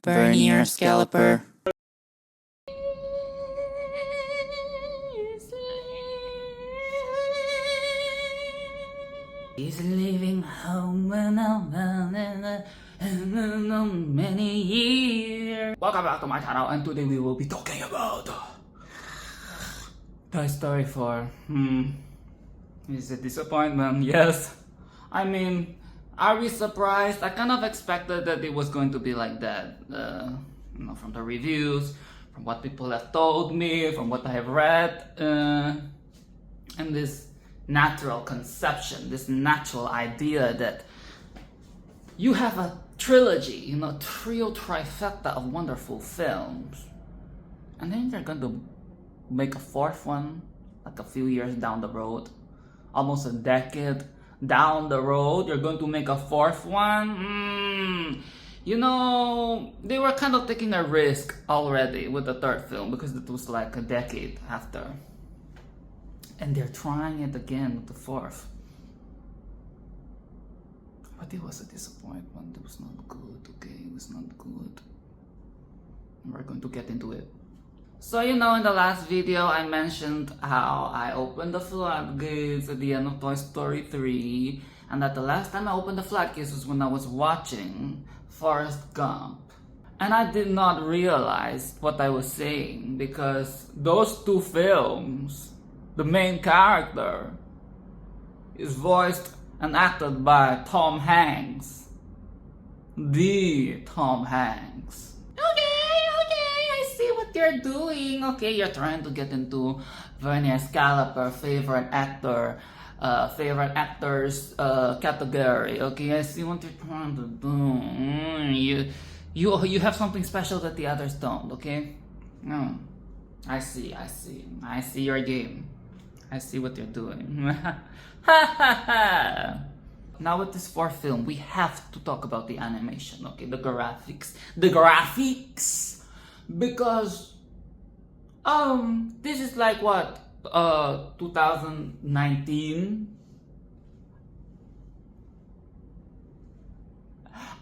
Vernier Scalloper. He's leaving home many years. Welcome back to my channel, and today we will be talking about Toy Story 4. Is it a disappointment? Yes. I mean, are we surprised? I kind of expected that it was going to be like that. From the reviews, from what people have told me, from what I have read, and this natural conception, this natural idea that you have a trilogy, trio trifecta of wonderful films, and then they're going to make a fourth one like a few years down the road, almost a decade down the road, you're going to make a fourth one. They were kind of taking a risk already with the third film because it was like a decade after. And they're trying it again with the fourth. But it was a disappointment. It was not good, okay? It was not good. And we're going to get into it. So, in the last video, I mentioned how I opened the floodgates at the end of Toy Story 3. And that the last time I opened the floodgates was when I was watching Forrest Gump. And I did not realize what I was saying because those two films, the main character is voiced and acted by Tom Hanks. The Tom Hanks. Okay, I see what you're doing. Okay, you're trying to get into Vernier Scalloper favorite actors category. Okay, I see what you're trying to do. You have something special that the others don't, okay? No. I see your game. I see what you're doing. Now with this fourth film, we have to talk about the animation, okay? The graphics. Because this is like what? 2019.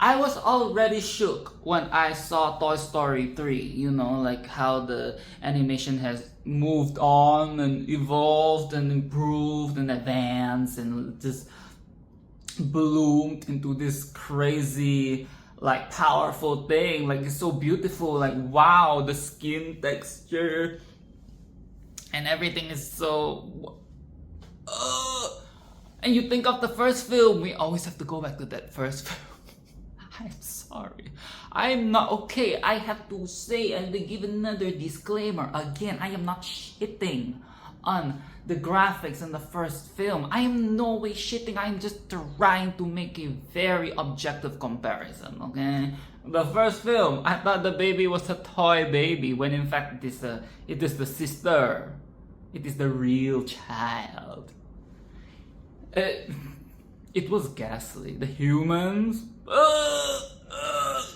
I was already shook when I saw Toy Story 3, like how the animation has moved on and evolved and improved and advanced and just bloomed into this crazy, like, powerful thing. Like, it's so beautiful, like, wow, the skin texture and everything is so... And you think of the first film, we always have to go back to that first film. I'm sorry. I'm not okay. I have to say and give another disclaimer. Again, I am not shitting on the graphics in the first film. I am no way shitting. I'm just trying to make a very objective comparison, okay? The first film, I thought the baby was a toy baby when in fact it is the sister. It is the real child. It was ghastly. The humans,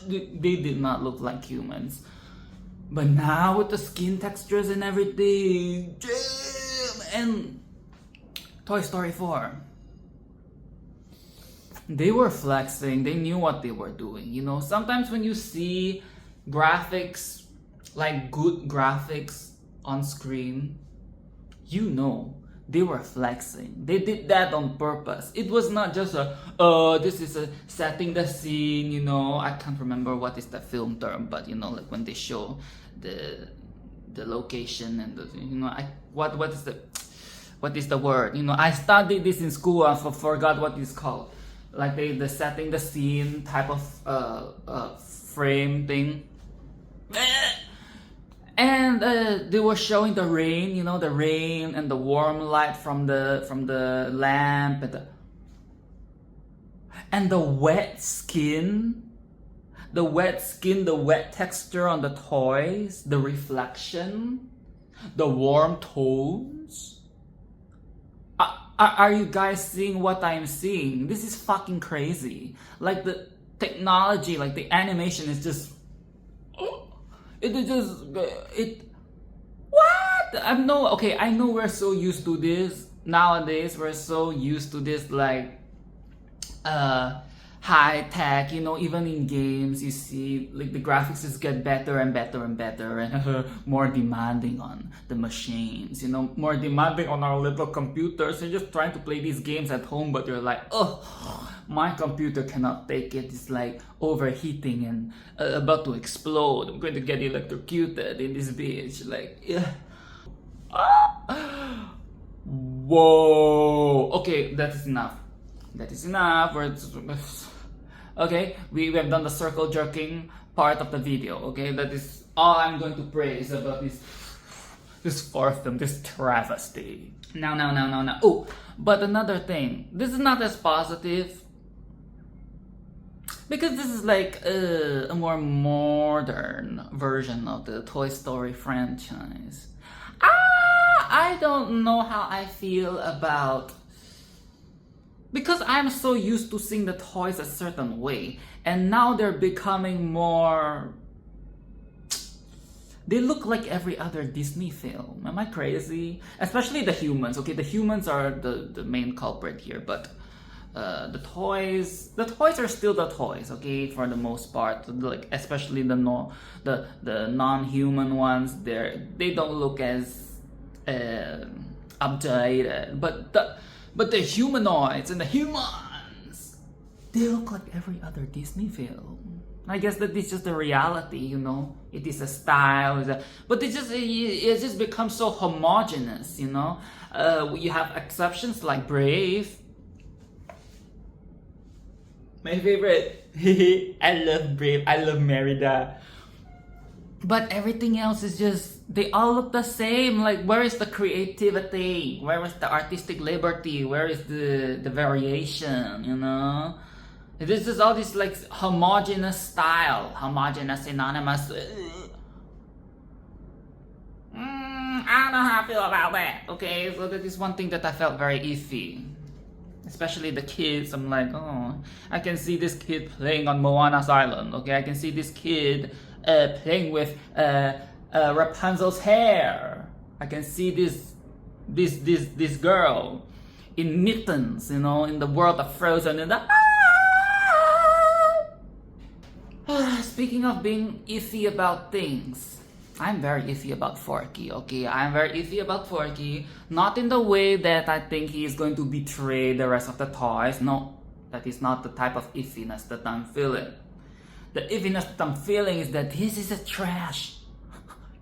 they did not look like humans. But now with the skin textures and everything, and Toy Story 4, they were flexing. They knew what they were doing. Sometimes when you see graphics, like good graphics on screen, they were flexing. They did that on purpose. It was not just this is setting the scene, I can't remember what is the film term, but like when they show the location and the, what is the word? I studied this in school. I forgot what it's called. Like the setting the scene type of frame thing. And they were showing the rain, the rain and the warm light from the lamp and the wet skin, the wet texture on the toys, the reflection, the warm tones. Are you guys seeing what I'm seeing? This is fucking crazy. Like the technology, like the animation is just... What? I know we're so used to this nowadays. We're so used to this like high tech, you know, even in games you see like the graphics just get better and better and better and more demanding on the machines, you know, more demanding on our little computers. You're just trying to play these games at home, but you're like, oh, my computer cannot take it. It's like overheating and about to explode. I'm going to get electrocuted in this bitch. Like, yeah. Whoa. Okay, that is enough. That is enough. Okay, we have done the circle jerking part of the video. Okay, that is all I'm going to praise about this fourth film, this travesty. Now. Oh, but another thing. This is not as positive because this is like a more modern version of the Toy Story franchise. I don't know how I feel about, because I'm so used to seeing the toys a certain way, and now they're becoming more, they look like every other Disney film. Am I crazy? Especially the humans. Okay, the humans are the main culprit here, but the toys are still the toys, okay, for the most part. Like especially the non-human ones, they don't look as updated, but the humanoids and the humans, they look like every other Disney film. I guess that is just the reality, you know. It is a style, but it just becomes so homogeneous, you know. You have exceptions like Brave, my favorite. I love Brave. I love Merida. But everything else is just, they all look the same. Like, where is the creativity? Where is the artistic liberty? Where is the variation, you know? It is just all this like homogeneous style. Homogeneous, synonymous. I don't know how I feel about that. Okay, so that is one thing that I felt very iffy. Especially the kids. I'm like, oh, I can see this kid playing on Moana's island. Okay, I can see this kid playing with Rapunzel's hair. I can see this girl in mittens, you know, in the world of Frozen. And speaking of being iffy about things, I'm very iffy about Forky. Okay, I'm very iffy about Forky. Not in the way that I think he is going to betray the rest of the toys. No, that is not the type of iffiness that I'm feeling. The iffiness that I'm feeling is that this is a trash.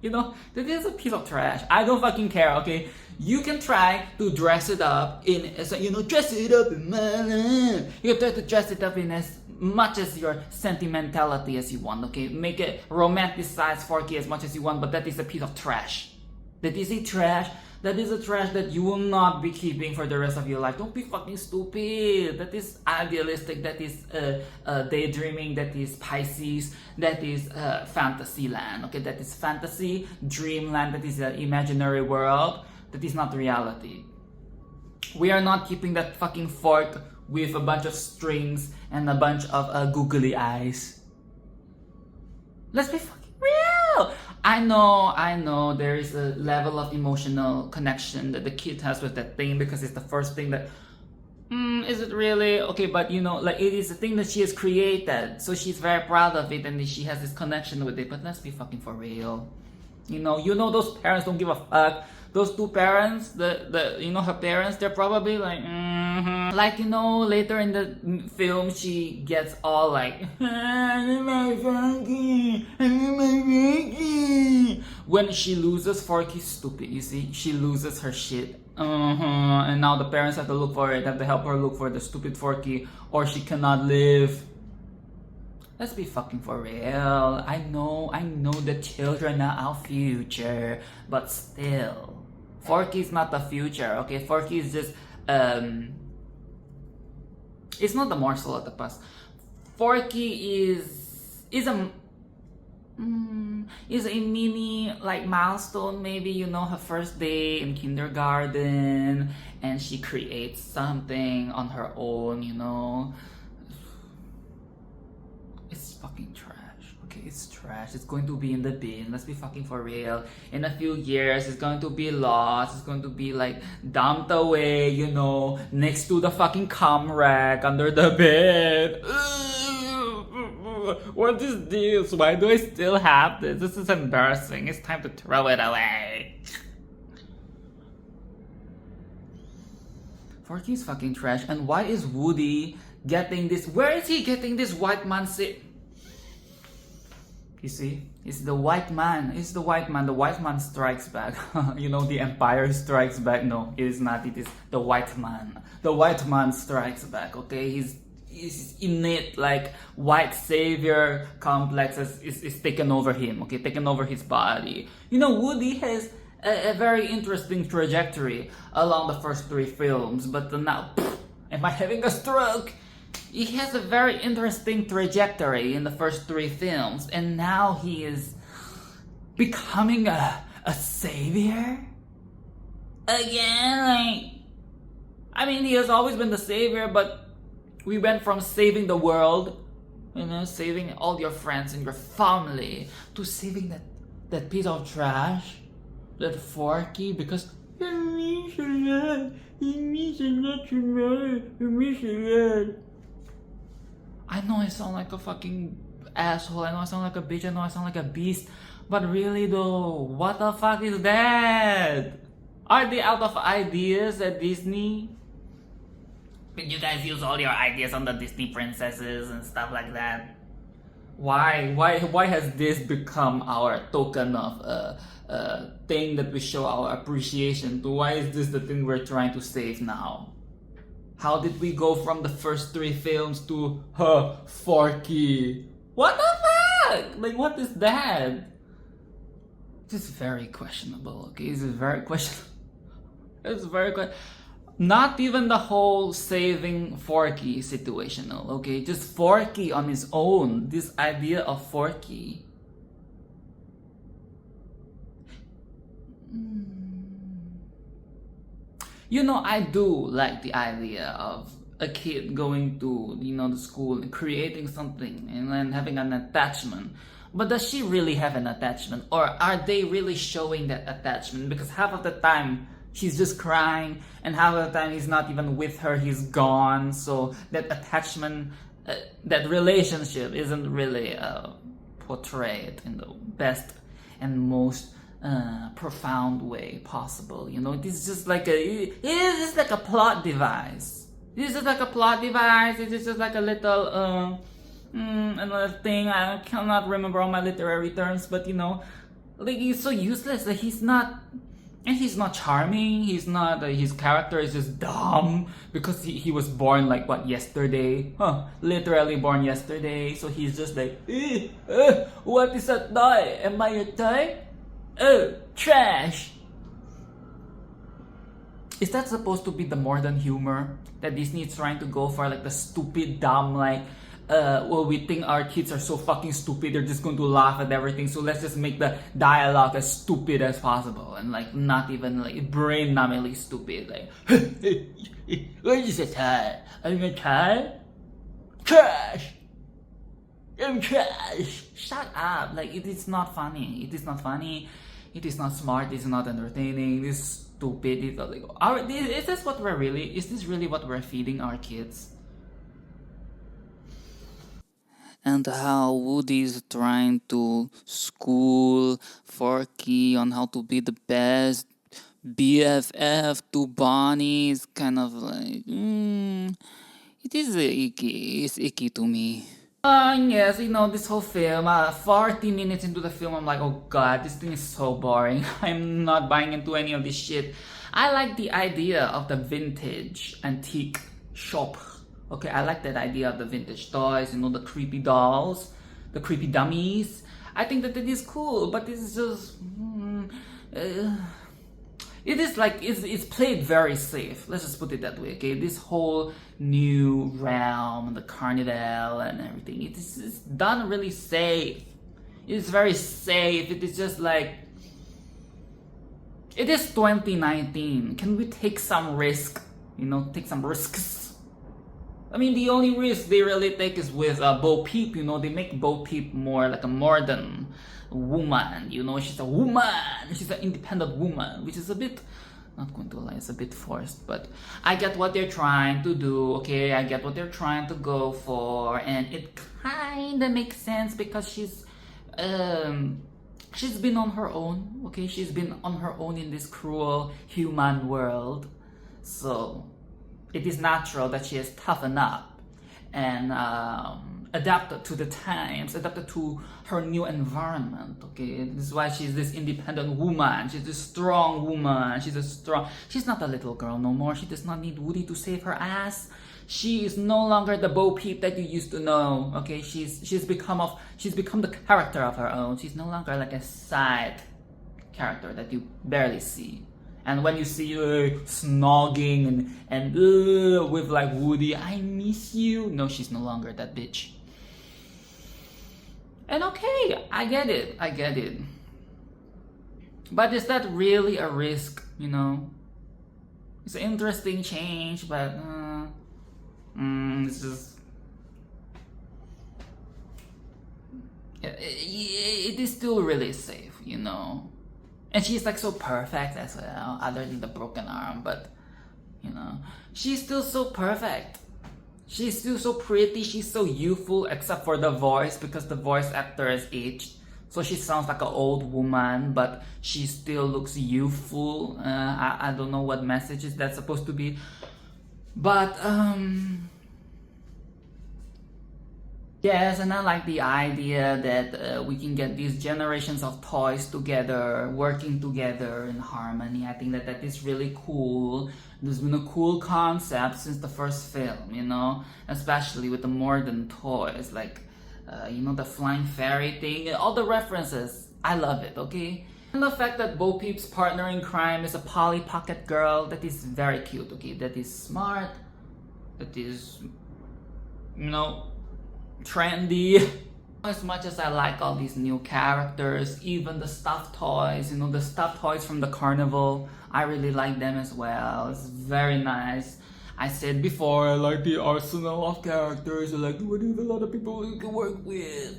You know, this is a piece of trash. I don't fucking care, okay? You can try to dress it up in, you know, dress it up in my, you can try to dress it up in as much as your sentimentality as you want, okay? Make it romanticize Forky as much as you want, but that is a piece of trash. That is a trash. That is a trash that you will not be keeping for the rest of your life. Don't be fucking stupid. That is idealistic. That is daydreaming. That is Pisces. That is fantasy land. Okay, that is fantasy, dreamland. That is an imaginary world. That is not reality. We are not keeping that fucking fork with a bunch of strings and a bunch of googly eyes. Let's be fucking real. I know there is a level of emotional connection that the kid has with that thing because it's the first thing that, is it really? Okay, but you know, like it is a thing that she has created, so she's very proud of it and she has this connection with it, but let's be fucking for real. You know those parents don't give a fuck. Those two parents, her parents, they're probably like, like, you know, later in the film, she gets all like, my Forky, my Forky. When she loses Forky, stupid, you see, she loses her shit. And now the parents have to look for it, have to help her look for the stupid Forky, or she cannot live. Let's be fucking for real. I know the children are our future, but still. Forky is not the future, okay? Forky is just, it's not the morsel of the past. Forky is a mini, like, milestone, maybe, you know, her first day in kindergarten, and she creates something on her own, you know. It's fucking trash, okay? okay, it's trash. It's going to be in the bin. Let's be fucking for real. In a few years, it's going to be lost. It's going to be like dumped away, you know, next to the fucking cum rack under the bed. What is this? Why do I still have this? This is embarrassing. It's time to throw it away. Forky's fucking trash. And why is Woody getting this? Where is he getting this white man sit? You see, it's the white man. It's the white man. The white man strikes back. You know, the Empire strikes back. No, it is not. It is the white man. The white man strikes back. Okay, his innate like white savior complex is taken over him. Okay, taken over his body. You know, Woody has a very interesting trajectory along the first 3 films, but now, am I having a stroke? He has a very interesting trajectory in the first 3 films, and now he is becoming a savior? Again, like, I mean, he has always been the savior, but we went from saving the world, you know, saving all your friends and your family, to saving that piece of trash, that Forky, because he means a lot. He means a lot to me. He means a lot. I know I sound like a fucking asshole. I know I sound like a bitch. I know I sound like a beast. But really though, what the fuck is that? Are they out of ideas at Disney? Did you guys use all your ideas on the Disney princesses and stuff like that? Why has this become our token of thing that we show our appreciation to? Why is this the thing we're trying to save now? How did we go from the first 3 films to Forky? What the fuck? Like, what is that? This is very questionable, okay? This is very questionable. It's very questionable. Not even the whole saving Forky situational, okay? Just Forky on his own. This idea of Forky. You know, I do like the idea of a kid going to, you know, the school and creating something and then having an attachment. But does she really have an attachment? Or are they really showing that attachment? Because half of the time, she's just crying, and half of the time he's not even with her, he's gone. So that attachment, that relationship isn't really portrayed in the best and most profound way possible. You know, this is just like it is just like a plot device. This is like a plot device. It is just like a little another thing. I cannot remember all my literary terms, but you know, like, he's so useless. Like, he's not charming. He's not. His character is just dumb because he was born like what, yesterday? Literally born yesterday. So he's just like, what is a toy? Am I a toy? Oh, trash. Is that supposed to be the modern humor that Disney is trying to go for, like the stupid, dumb, like, well, we think our kids are so fucking stupid, they're just going to laugh at everything, so let's just make the dialogue as stupid as possible, and like not even like brain-numbingly stupid, like, what is a child? I'm a child? Trash! I'm trash! Shut up! Like, it is not funny. It is not funny. It is not smart. It is not entertaining. It is stupid. It's like, is this what we're really? Is this really what we're feeding our kids? And how Woody's trying to school Forky on how to be the best BFF to Bonnie is kind of like, it is icky. It's icky to me. Yes, you know, this whole film, 40 minutes into the film, I'm like, oh god, this thing is so boring. I'm not buying into any of this shit. I like the idea of the vintage antique shop. Okay, I like that idea of the vintage toys, you know, the creepy dolls, the creepy dummies. I think that it is cool, but it's just... it is like, it's played very safe. Let's just put it that way, okay? This whole new realm, the carnival and everything, it's done really safe. It's very safe. It is just like... It is 2019. Can we take some risk? You know, take some risks? I mean, the only risk they really take is with Bo Peep, you know, they make Bo Peep more like a modern woman, you know, she's a woman, she's an independent woman, which is a bit, not going to lie, it's a bit forced, but I get what they're trying to do, okay, I get what they're trying to go for, and it kinda makes sense because she's been on her own, okay, she's been on her own in this cruel human world, so it is natural that she has toughened up and adapted to the times, adapted to her new environment, okay? This is why she's this independent woman, she's this strong woman, she's not a little girl no more, she does not need Woody to save her ass. She is no longer the Bo Peep that you used to know, okay? She's become the character of her own. She's no longer like a side character that you barely see. And when you see her snogging and with like Woody, I miss you. No, she's no longer that bitch. And okay, I get it. But is that really a risk, you know? It's an interesting change, but it's just... It is still really safe, you know? And she's like so perfect as well, other than the broken arm, but you know, she's still so perfect. She's still so pretty, she's so youthful, except for the voice, because the voice actor has aged. So she sounds like an old woman, but she still looks youthful. I don't know what message is that supposed to be. But, yes, and I like the idea that we can get these generations of toys together, working together in harmony. I think that is really cool. There's been a cool concept since the first film, you know, especially with the modern toys, like, you know, the flying fairy thing, all the references. I love it, okay? And the fact that Bo Peep's partner in crime is a Polly Pocket girl, that is very cute, okay? That is smart, that is, you know, trendy. As much as I like all these new characters, even the stuffed toys, you know, the stuffed toys from the carnival, I really like them as well. It's very nice. I said before, I like the arsenal of characters. I like what a lot of people you can work with.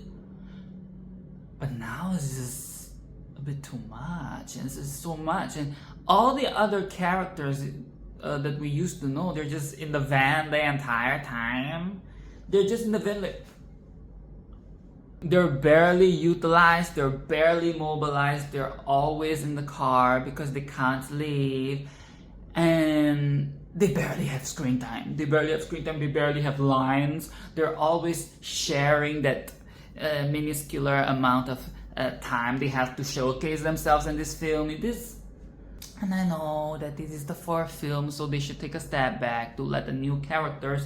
But now it's just a bit too much. And it's just so much. And all the other characters that we used to know, they're just in the van the entire time. They're just in the van. They're barely utilized, they're barely mobilized, they're always in the car because they can't leave, and they barely have screen time. They barely have lines. They're always sharing that minuscule amount of time they have to showcase themselves in this film. And I know that this is the fourth film, so they should take a step back to let the new characters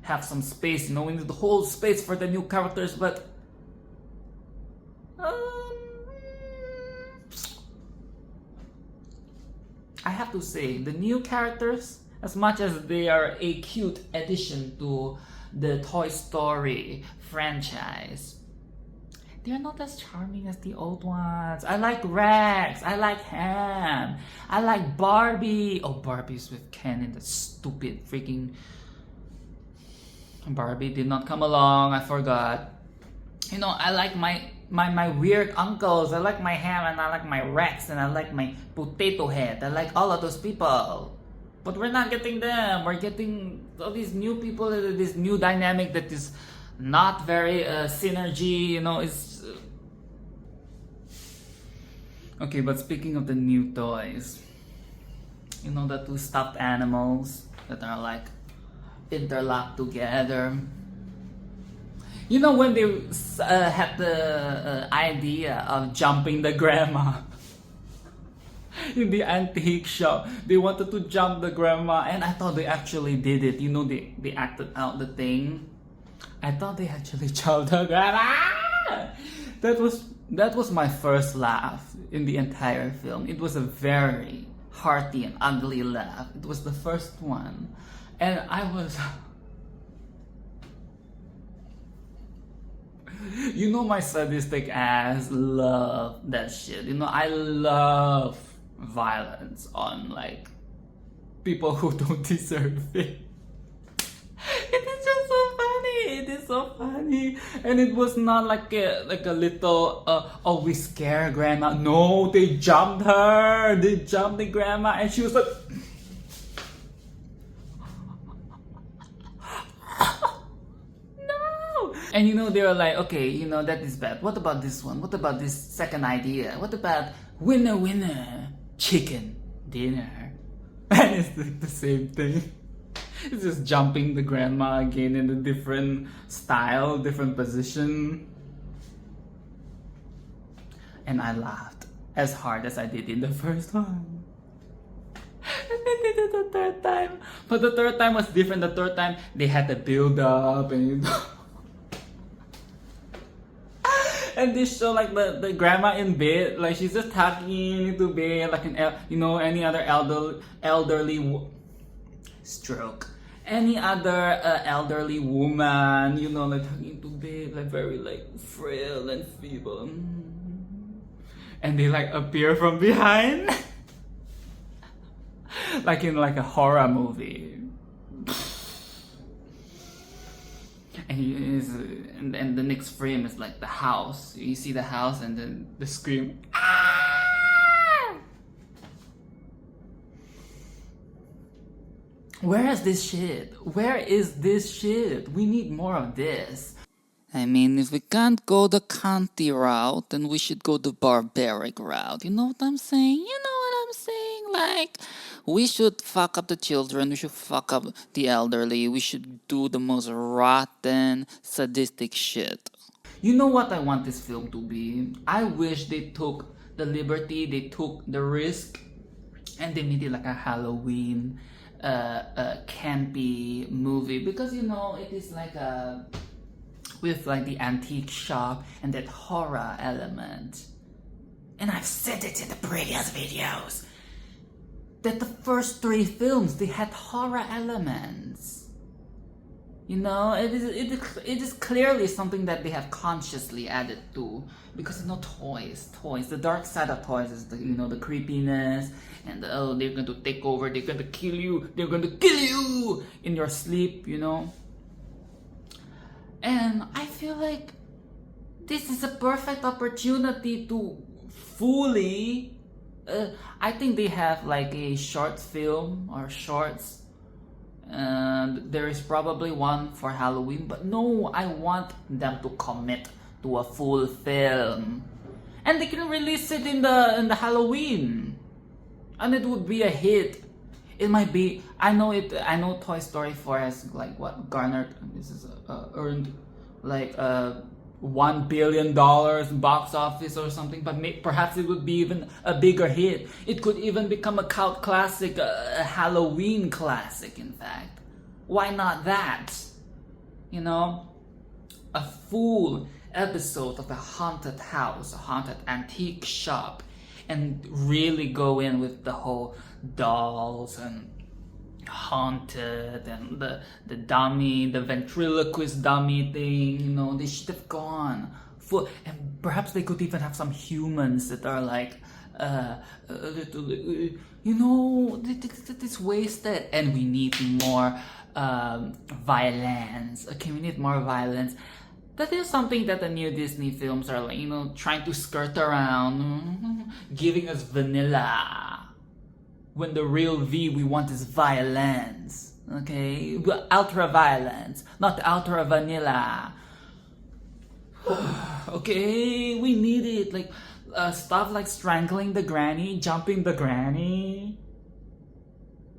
have some space. You know, we need the whole space for the new characters, but I have to say, the new characters, as much as they are a cute addition to the Toy Story franchise, they're not as charming as the old ones. I like Rex, I like Ham, I like Barbie. Oh, Barbie's with Ken and the stupid freaking... Barbie did not come along, I forgot. You know, I like my weird uncles. I like my Ham, and I like my Rex, and I like my Potato Head. I like all of those people. But we're not getting them. We're getting all these new people, this new dynamic that is not very synergy, you know, it's... Okay, but speaking of the new toys, you know, the two stuffed animals that are like interlocked together. You know, when they had the idea of jumping the grandma in the antique shop, they wanted to jump the grandma, and I thought they actually did it. You know, they acted out the thing. I thought they actually jumped the grandma. That was my first laugh in the entire film. It was a very hearty and ugly laugh. It was the first one, and I was... You know, my sadistic ass love that shit. You know, I love violence on like people who don't deserve it. It is just so funny. It is so funny. And it was not like a little oh, we scare grandma. No, they jumped her. They jumped the grandma and she was like no. And you know, they were like, okay, you know, that is bad. What about this one? What about this second idea? What about winner winner chicken dinner? And it's like the same thing. It's just jumping the grandma again in a different style, different position. And I laughed as hard as I did in the first one. And then they did it the third time. But the third time was different. The third time they had the build up and you know. And they show like the grandma in bed, like she's just tucking into bed like any other elderly stroke. Any other elderly woman, you know, like tucking into bed, like very like frail and feeble. And they like appear from behind. Like in like a horror movie. And the next frame is like the house. You see the house and then the scream. Ah! Where is this shit? Where is this shit? We need more of this. I mean, if we can't go the cunty route, then we should go the barbaric route. You know what I'm saying? You know what I'm saying? Like, we should fuck up the children, we should fuck up the elderly, we should do the most rotten, sadistic shit. You know what I want this film to be? I wish they took the liberty, they took the risk, and they made it like a Halloween, campy movie. Because, you know, it is like a... with like the antique shop and that horror element. And I've said it in the previous videos that the first 3 films, they had horror elements. You know, it is clearly something that they have consciously added to. Because, you know, toys, the dark side of toys is the, you know, the creepiness and the, oh, they're going to take over, they're going to kill you in your sleep, you know. And I feel like this is a perfect opportunity to fully... I think they have like a short film or shorts. And there is probably one for Halloween. But no, I want them to commit to a full film. And they can release it in the Halloween. And it would be a hit. It might be, I know Toy Story 4 has like what garnered, this is earned like $1 billion box office or something, but perhaps it would be even a bigger hit. It could even become a cult classic, a Halloween classic, in fact. Why not that? You know, a full episode of a haunted house, a haunted antique shop, and really go in with the whole dolls and haunted and the dummy, the ventriloquist dummy thing, you know. They should have gone full, and perhaps they could even have some humans that are like a little, you know, it's wasted. And we need more violence. Okay, we need more violence. That is something that the new Disney films are like, you know, trying to skirt around, giving us vanilla. When the real V we want is violence, okay? Ultra violence, not ultra vanilla. Okay, we need it. Like stuff like strangling the granny, jumping the granny.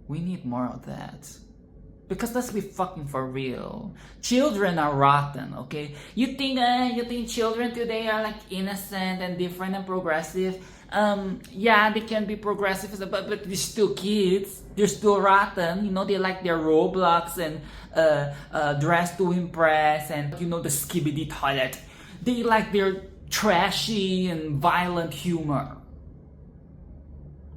We need more of that. Because let's be fucking for real. Children are rotten, okay? You think children today are like innocent and different and progressive? Yeah, they can be progressive, but they're still kids. They're still rotten. You know, they like their Roblox and dress to impress and, you know, the skibidi toilet. They like their trashy and violent humor.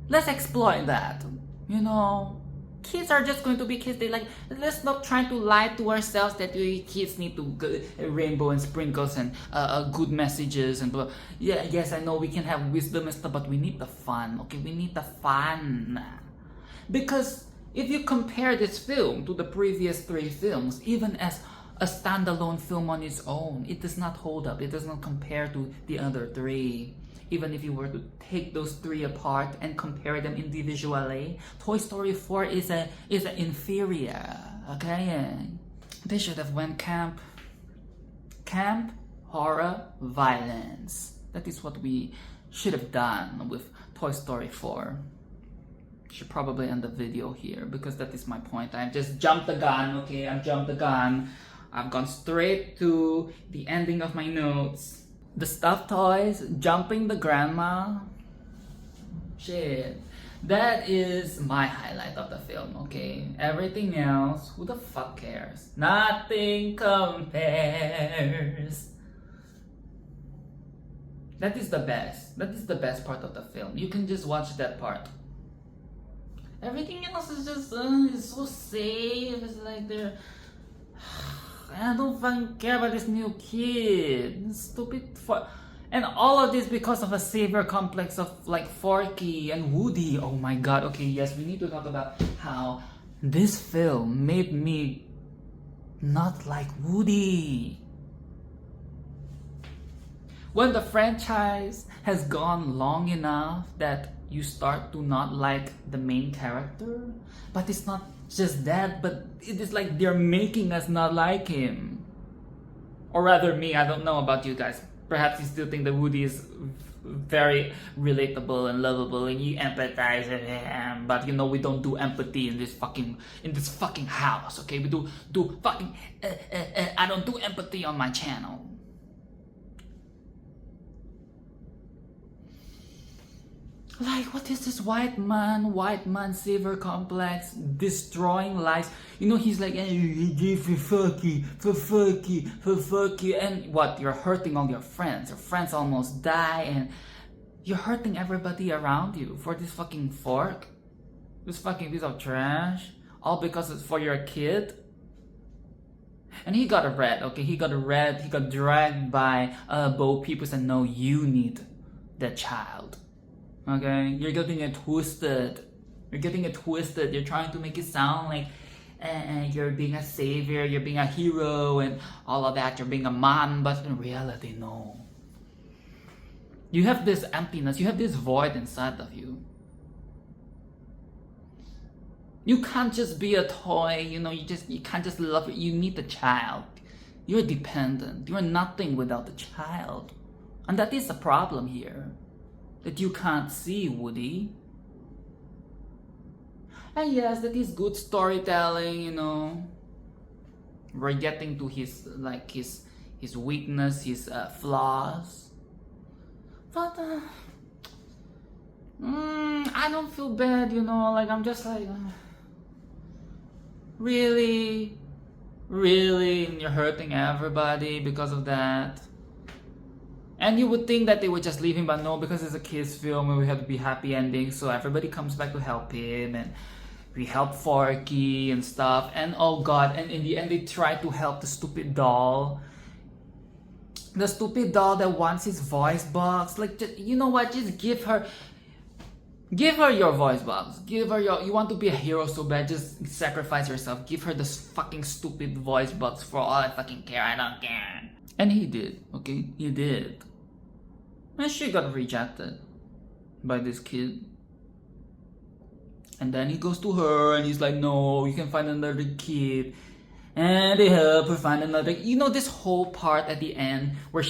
Let's exploit that, you know. Kids are just going to be kids. They like, let's not try to lie to ourselves that we kids need to go, rainbow and sprinkles and good messages and blah. Yeah, yes, I know we can have wisdom and stuff, but we need the fun. Okay, we need the fun, because If you compare this film to the previous 3 films, even as a standalone film on its own, it does not hold up. It does not compare to the other 3. Even if you were to take those 3 apart and compare them individually, Toy Story 4 is an inferior. Okay, they should have went camp, horror, violence. That is what we should have done with Toy Story 4. Should probably end the video here because that is my point. I've just jumped the gun, okay? I've jumped the gun. I've gone straight to the ending of my notes. The stuffed toys, jumping the grandma. Shit. That is my highlight of the film, okay? Everything else, who the fuck cares? Nothing compares. That is the best. That is the best part of the film. You can just watch that part. Everything else is just it's so safe. It's like they're I don't fucking care about this new kid. Stupid and all of this because of a savior complex of like Forky and Woody. Oh my god. Okay, yes, we need to talk about how this film made me not like Woody. When the franchise has gone long enough that you start to not like the main character, but it's not just that, but it is like they're making us not like him. Or rather me, I don't know about you guys. Perhaps you still think that Woody is very relatable and lovable and you empathize with him, but you know we don't do empathy in this fucking house, okay? We do fucking I don't do empathy on my channel. Like, what is this white man savior complex, destroying lives? You know, he's like, for fucky, and what? You're hurting all your friends. Your friends almost die, and you're hurting everybody around you for this fucking fork, this fucking piece of trash, all because it's for your kid. And he got a red, okay? He got dragged by Bo Peepers, and no, you need the child. Okay, you're getting it twisted. You're trying to make it sound like you're being a savior, you're being a hero, and all of that. You're being a man, but in reality, no. You have this emptiness. You have this void inside of you. You can't just be a toy. You know, you can't just love it. You need the child. You're dependent. You're nothing without the child, and that is a problem here. That you can't see, Woody. And yes, that is good storytelling, you know. We're getting to his weakness, his flaws. But I don't feel bad, you know. Like, I'm just like, really, and you're hurting everybody because of that. And you would think that they would just leave him, but no, because it's a kid's film and we have to be happy ending, so everybody comes back to help him, and we help Forky and stuff. And oh god, and in the end they try to help the stupid doll. The stupid doll that wants his voice box. Like, just, you know what, just give her your voice box. Give her you want to be a hero so bad, just sacrifice yourself. Give her this fucking stupid voice box for all I fucking care. I don't care. And he did, okay? He did. And she got rejected by this kid. And then he goes to her and he's like, no, you can find another kid. And they help her find another. You know, this whole part at the end where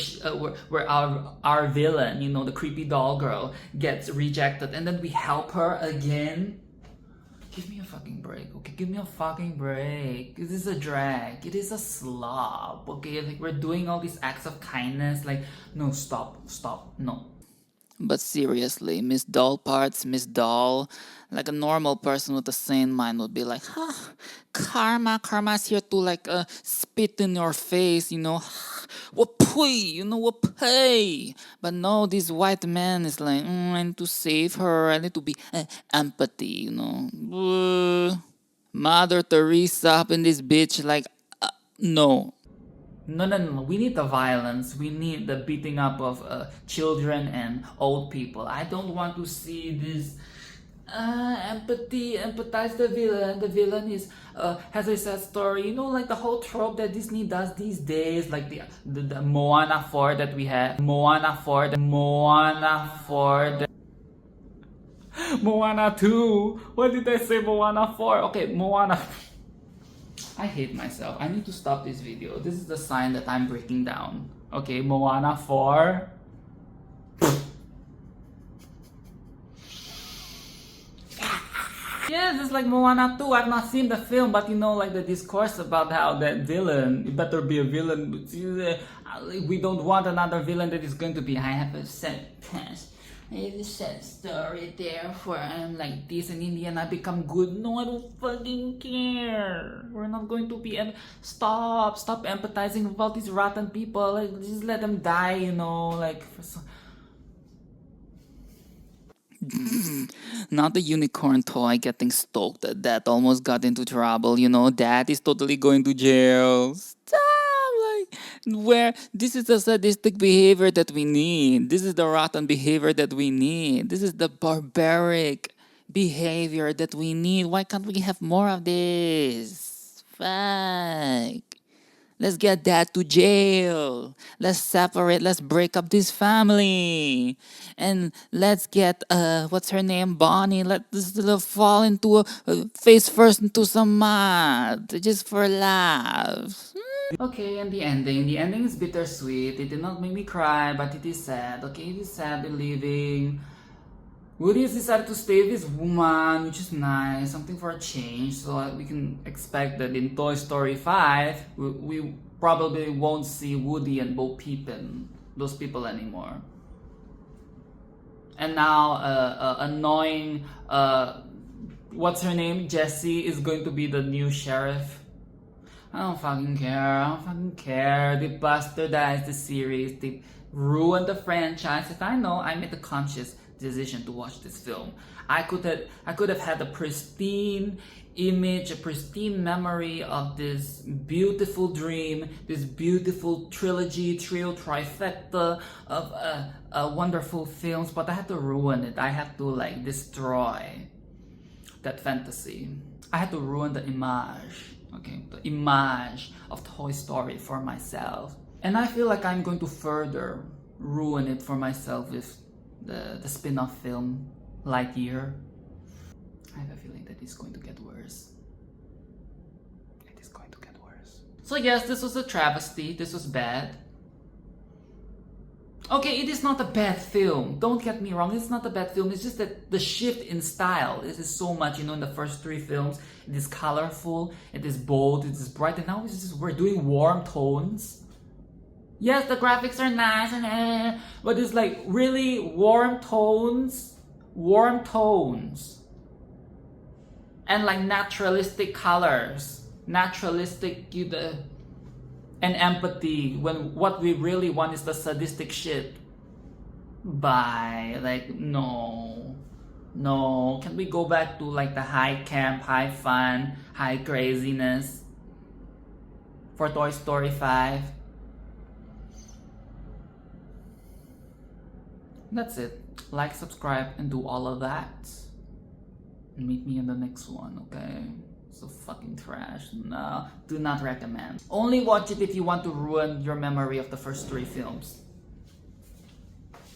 where our villain, you know, the creepy doll girl, gets rejected, and then we help her again. Give me a fucking break, okay? Give me a fucking break. This is a drag. It is a slob, okay? Like, we're doing all these acts of kindness. Like, no, stop, no. But seriously, Miss Doll parts, Miss Doll, like a normal person with a sane mind would be like, karma's here to like spit in your face, you know, whoopee, you know, whoopee. But no, this white man is like, I need to save her, I need to be empathy, you know. Mother Teresa up in this bitch, like, no. No. We need the violence. We need the beating up of children and old people. I don't want to see this empathy, empathize the villain. The villain is has a sad story. You know, like the whole trope that Disney does these days, like the Moana 4 that we had. Moana 4, Moana 2. What did I say? Moana 4. Okay, Moana. I hate myself. I need to stop this video. This is the sign that I'm breaking down. Okay, Moana 4. Yes, it's like Moana 2. I've not seen the film, but you know, like the discourse about how that villain, it better be a villain. We don't want another villain that is going to be, I have a sad past. I have a sad story, therefore I'm like this, and in the end I become good. No, I don't fucking care. We're not going to be, stop empathizing with all these rotten people. Like, just let them die, you know, like, not the unicorn toy getting stoked at that almost got into trouble, you know, that is totally going to jail. Stop! Like, where this is the sadistic behavior that we need. This is the rotten behavior that we need. This is the barbaric behavior that we need. Why can't we have more of this? Fuck. Let's get Dad to jail. Let's separate. Let's break up this family, and let's get what's her name, Bonnie. Let this little fall into face first into some mud, just for laughs. Okay, and the ending. The ending is bittersweet. It did not make me cry, but it is sad. Okay, it is sad in leaving. Woody has decided to stay with this woman, which is nice, something for a change. So we can expect that in Toy Story 5, we probably won't see Woody and Bo Peep and those people anymore. And now, annoying, what's her name? Jessie is going to be the new sheriff. I don't fucking care. They bastardized the series. They ruined the franchise. If I know, I made a conscious decision to watch this film. I could have had a pristine image, a pristine memory of this beautiful dream, this beautiful trio trifecta of wonderful films, but I had to ruin it. I had to like destroy that fantasy. I had to ruin the image, okay, the image of Toy Story for myself. And I feel like I'm going to further ruin it for myself with the spin-off film Lightyear. I have a feeling that it's going to get worse. It is going to get worse. So yes, this was a travesty. This was bad. Okay, it is not a bad film. Don't get me wrong. It's not a bad film. It's just that the shift in style is so much. You know, in the first 3 films, it is colorful, it is bold, it is bright, and now it's just, we're doing warm tones. Yes, the graphics are nice, but it's like really warm tones, and like naturalistic colors, and empathy, when what we really want is the sadistic shit. Bye. Like, no, can we go back to like the high camp, high fun, high craziness for Toy Story 5? That's it. Like, subscribe, and do all of that. And meet me in the next one, okay? So fucking trash. No, do not recommend. Only watch it if you want to ruin your memory of the first 3 films.